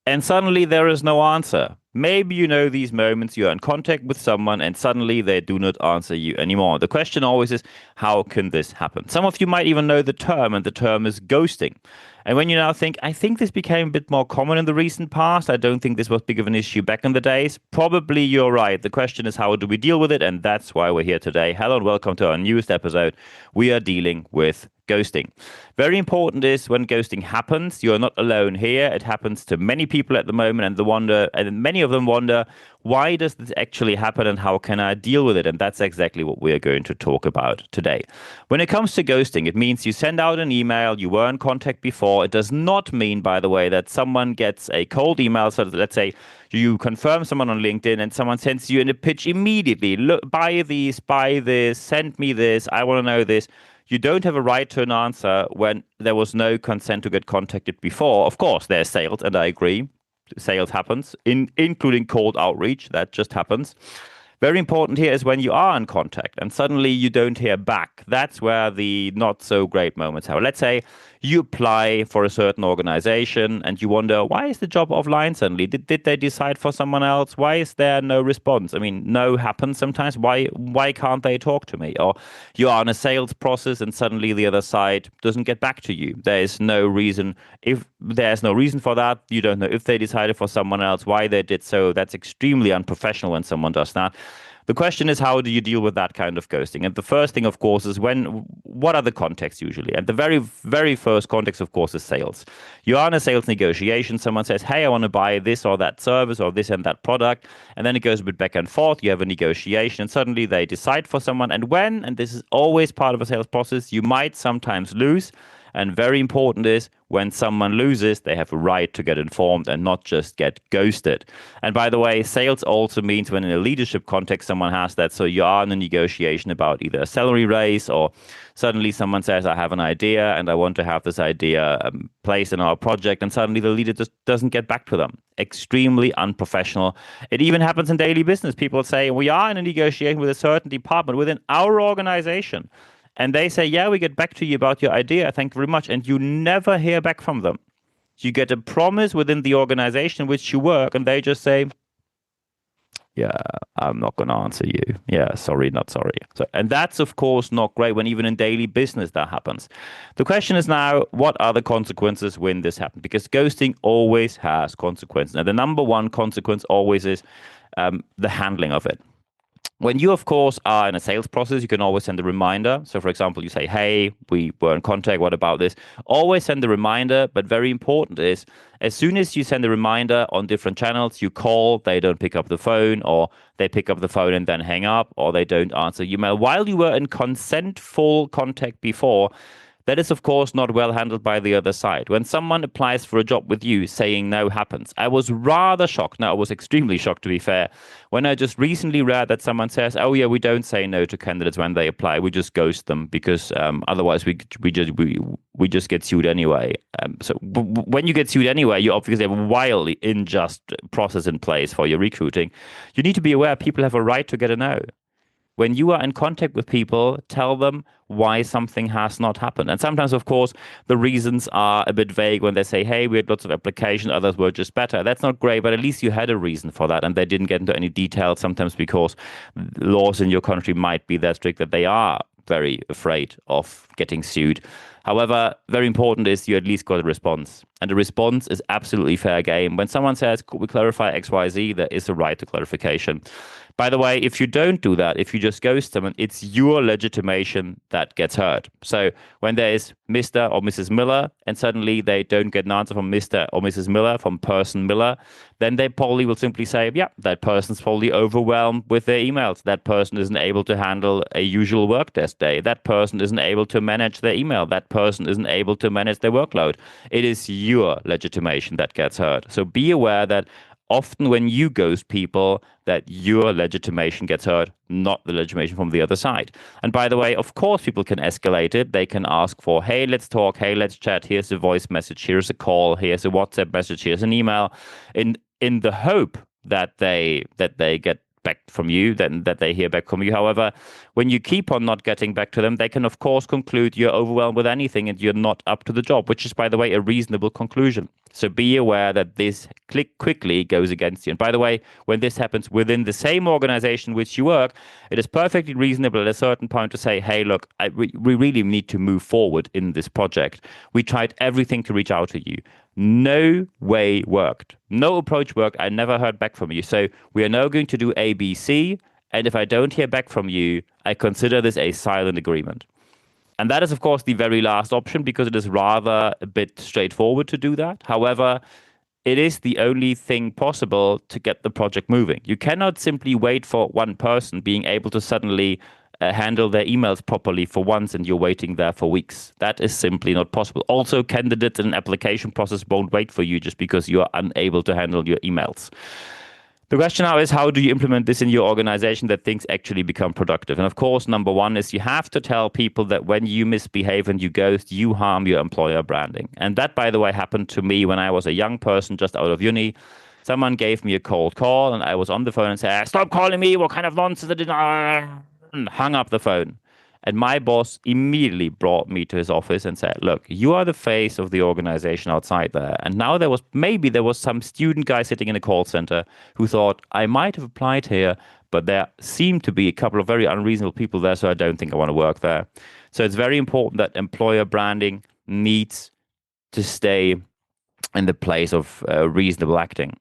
and suddenly there is no answer. Maybe you know these moments you're in contact with someone and suddenly they do not answer you anymore. The question always is, how can this happen? Some of you might even know the term, and the term is ghosting. And when you now think, I think this became a bit more common in the recent past. I don't think this was big of an issue back in the days. Probably you're right. The question is, how do we deal with it? And that's why we're here today. Hello and welcome to our newest episode. We are dealing with ghosting. Very important is when ghosting happens, you're not alone here. It happens to many people at the moment, and many of them wonder, why does this actually happen and how can I deal with it? And that's exactly what we're going to talk about today. When it comes to ghosting, it means you send out an email, you were in contact before. It does not mean, by the way, that someone gets a cold email. So let's say you confirm someone on LinkedIn and someone sends you in a pitch immediately. Look, buy this, send me this, I want to know this. You don't have a right to an answer when there was no consent to get contacted before. Of course, there's sales, and I agree. Sales happens, including cold outreach. That just happens. Very important here is when you are in contact and suddenly you don't hear back. That's where the not so great moments are. Let's say you apply for a certain organization and you wonder, why is the job offline suddenly? Did they decide for someone else? Why is there no response? I mean, no happens sometimes. Why can't they talk to me? Or you are in a sales process and suddenly the other side doesn't get back to you. There is no reason. If there's no reason for that, you don't know if they decided for someone else, why they did so. That's extremely unprofessional when someone does that. The question is, how do you deal with that kind of ghosting? And the first thing, of course, is what are the contexts usually? And the very, very first context, of course, is sales. You are in a sales negotiation. Someone says, hey, I want to buy this or that service or this and that product. And then it goes a bit back and forth. You have a negotiation and suddenly they decide for someone. And this is always part of a sales process, you might sometimes lose. And very important is when someone loses, they have a right to get informed and not just get ghosted. And by the way, sales also means when in a leadership context, someone has that. So you are in a negotiation about either a salary raise or suddenly someone says, I have an idea and I want to have this idea placed in our project. And suddenly the leader just doesn't get back to them. Extremely unprofessional. It even happens in daily business. People say, we are in a negotiation with a certain department within our organization. And they say, yeah, we get back to you about your idea. Thank you very much. And you never hear back from them. You get a promise within the organization in which you work, and they just say, yeah, I'm not going to answer you. Yeah, sorry, not sorry. So, and that's, of course, not great when even in daily business that happens. The question is now, what are the consequences when this happens? Because ghosting always has consequences. Now, the number one consequence always is the handling of it. When you, of course, are in a sales process, you can always send a reminder. So, for example, you say, hey, we were in contact. What about this? Always send a reminder. But very important is as soon as you send a reminder on different channels, you call, they don't pick up the phone, or they pick up the phone and then hang up, or they don't answer your mail. While you were in consentful contact before, that is, of course, not well handled by the other side. When someone applies for a job with you, saying no happens. I was rather shocked. No, I was extremely shocked, to be fair, when I just recently read that someone says, oh, yeah, we don't say no to candidates when they apply. We just ghost them because otherwise we just get sued anyway. When you get sued anyway, you obviously have a wildly unjust process in place for your recruiting. You need to be aware people have a right to get a no. When you are in contact with people, tell them why something has not happened. And sometimes, of course, the reasons are a bit vague when they say, hey, we had lots of applications, others were just better. That's not great, but at least you had a reason for that. And they didn't get into any details, sometimes because laws in your country might be that strict that they are very afraid of getting sued. However, very important is you at least got a response. And the response is absolutely fair game. When someone says, could we clarify XYZ, there is a right to clarification. By the way, if you don't do that, if you just ghost them, it's your legitimation that gets hurt. So when there is Mr. or Mrs. Miller and suddenly they don't get an answer from Mr. or Mrs. Miller, from person Miller, then they probably will simply say, yeah, that person's probably overwhelmed with their emails. That person isn't able to handle a usual work desk day. That person isn't able to manage their email. That person isn't able to manage their workload. It is your legitimation that gets hurt. So be aware that often when you ghost people, that your legitimation gets hurt, not the legitimation from the other side. And by the way, of course, people can escalate it. They can ask for, hey, let's talk. Hey, let's chat. Here's a voice message. Here's a call. Here's a WhatsApp message. Here's an email. In the hope that they get back from you, then that they hear back from you. However, when you keep on not getting back to them, they can, of course, conclude you're overwhelmed with anything and you're not up to the job, which is, by the way, a reasonable conclusion. So be aware that this quickly goes against you. And by the way, when this happens within the same organization which you work, it is perfectly reasonable at a certain point to say, hey, look, we really need to move forward in this project. We tried everything to reach out to you. No way worked. No approach worked. I never heard back from you. So we are now going to do A, B, C. And if I don't hear back from you, I consider this a silent agreement. And that is, of course, the very last option because it is rather a bit straightforward to do that. However, it is the only thing possible to get the project moving. You cannot simply wait for one person being able to suddenly handle their emails properly for once and you're waiting there for weeks. That is simply not possible. Also, candidates in an application process won't wait for you just because you are unable to handle your emails. The question now is, how do you implement this in your organization that things actually become productive? And of course, number one is you have to tell people that when you misbehave and you ghost, you harm your employer branding. And that, by the way, happened to me when I was a young person just out of uni. Someone gave me a cold call and I was on the phone and said, stop calling me. What kind of nonsense? And hung up the phone. And my boss immediately brought me to his office and said, look, you are the face of the organization outside there. And now there was some student guy sitting in a call center who thought I might have applied here, but there seemed to be a couple of very unreasonable people there. So I don't think I want to work there. So it's very important that employer branding needs to stay in the place of reasonable acting.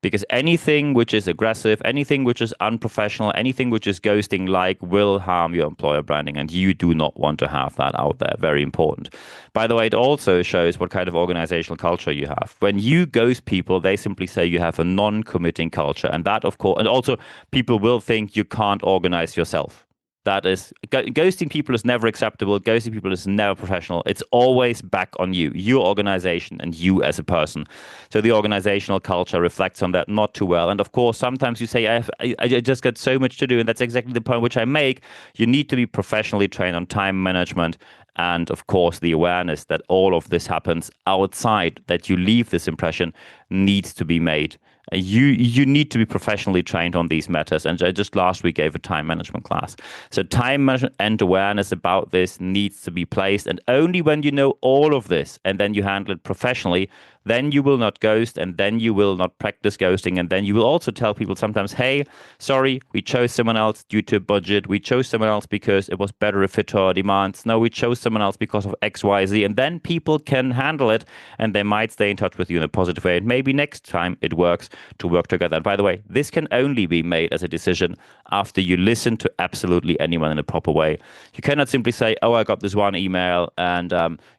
Because anything which is aggressive, anything which is unprofessional, anything which is ghosting like will harm your employer branding. And you do not want to have that out there. Very important. By the way, it also shows what kind of organizational culture you have. When you ghost people, they simply say you have a non-committing culture. And that, of course, and also people will think you can't organize yourself. That is, ghosting people is never acceptable. Ghosting people is never professional. It's always back on you, your organization, and you as a person. So the organizational culture reflects on that not too well. And of course, sometimes you say, I just got so much to do. And that's exactly the point which I make. You need to be professionally trained on time management. And of course, the awareness that all of this happens outside, that you leave this impression, needs to be made. You need to be professionally trained on these matters. And I just last week gave a time management class. So time management and awareness about this needs to be placed. And only when you know all of this and then you handle it professionally, then you will not ghost and then you will not practice ghosting. And then you will also tell people sometimes, hey, sorry, we chose someone else due to budget. We chose someone else because it was better a fit to our demands. No, we chose someone else because of X, Y, Z. And then people can handle it and they might stay in touch with you in a positive way. And maybe next time it works to work together. And by the way, this can only be made as a decision after you listen to absolutely anyone in a proper way. You cannot simply say, oh, I got this one email and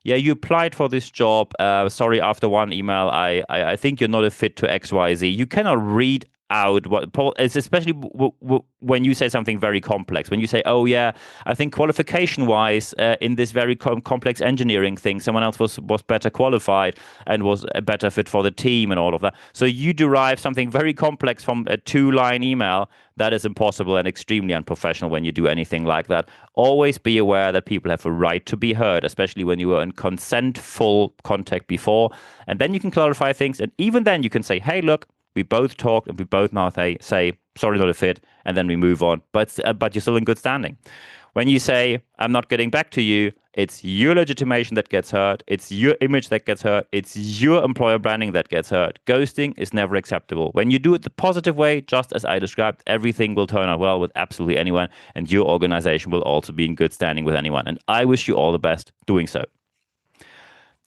yeah, you applied for this job. Sorry, after one email, I think you're not a fit to XYZ. You cannot read out what, especially when you say something very complex. When you say, oh yeah, I think qualification wise in this very complex engineering thing, someone else was better qualified and was a better fit for the team and all of that. So you derive something very complex from a 2-line email. That is impossible and extremely unprofessional when you do anything like that. Always be aware that people have a right to be heard, especially when you were in consentful contact before. And then you can clarify things. And even then you can say, hey, look, we both talked and we both now say, sorry, not a fit, and then we move on. But you're still in good standing. When you say, I'm not getting back to you, it's your legitimation that gets hurt. It's your image that gets hurt. It's your employer branding that gets hurt. Ghosting is never acceptable. When you do it the positive way, just as I described, everything will turn out well with absolutely anyone, and your organization will also be in good standing with anyone. And I wish you all the best doing so.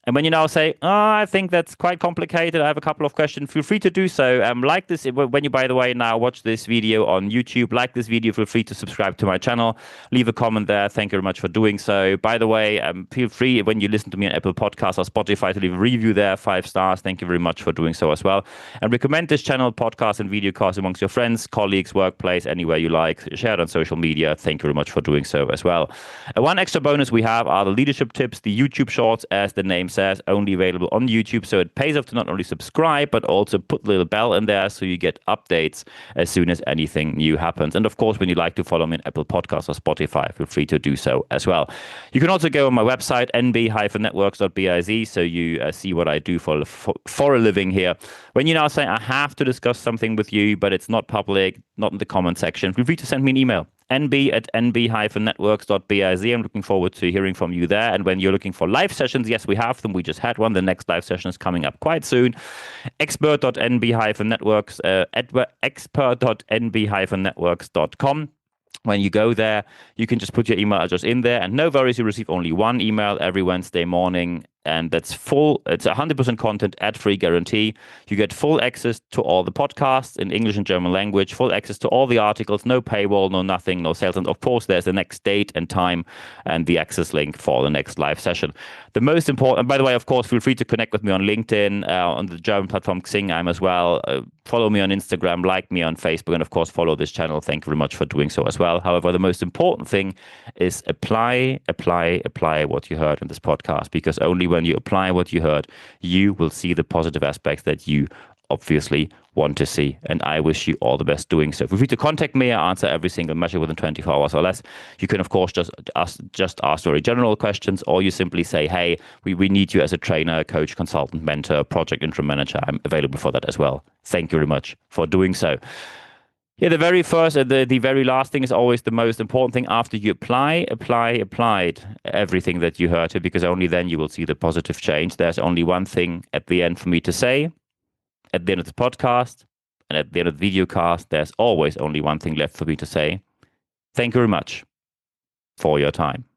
And when you now say, oh, I think that's quite complicated, I have a couple of questions, feel free to do so. Like this, when you, by the way, now watch this video on YouTube, like this video, feel free to subscribe to my channel, leave a comment there. Thank you very much for doing so. By the way, feel free when you listen to me on Apple Podcasts or Spotify to leave a review there, 5 stars. Thank you very much for doing so as well. And recommend this channel, podcast and video cast amongst your friends, colleagues, workplace, anywhere you like. Share it on social media. Thank you very much for doing so as well. One extra bonus we have are the leadership tips, the YouTube shorts, as the name says, only available on YouTube. So it pays off to not only subscribe, but also put the little bell in there so you get updates as soon as anything new happens. And of course, when you like to follow me on Apple Podcasts or Spotify, feel free to do so as well. You can also go on my website, nb-networks.biz, so you see what I do for a living here. When you now say, I have to discuss something with you, but it's not public, not in the comment section, feel free to send me an email. nb@nb-networks.biz. I'm looking forward to hearing from you there. And when you're looking for live sessions, yes, we have them. We just had one. The next live session is coming up quite soon. expert.nb-networks, expert.nb-networks.com. When you go there, you can just put your email address in there, and no worries, you receive only one email every Wednesday morning, and that's full. It's 100% content, ad-free guarantee. You get full access to all the podcasts in English and German language, full access to all the articles, no paywall, no nothing, no sales. And of course, there's the next date and time and the access link for the next live session. The most important, and by the way, of course, feel free to connect with me on LinkedIn, on the German platform Xing, I'm as well. Follow me on Instagram, like me on Facebook, and of course, follow this channel. Thank you very much for doing so as well. However, the most important thing is apply what you heard in this podcast, because only when you apply what you heard, you will see the positive aspects that you obviously want to see. And I wish you all the best doing so. Feel free to contact me. I answer every single message within 24 hours or less. You can, of course, just ask very general questions, or you simply say, hey, we need you as a trainer, coach, consultant, mentor, project interim manager. I'm available for that as well. Thank you very much for doing so. Yeah, the very first, the very last thing is always the most important thing. After you applied everything that you heard, because only then you will see the positive change. There's only one thing at the end for me to say. At the end of the podcast and at the end of the video cast, there's always only one thing left for me to say. Thank you very much for your time.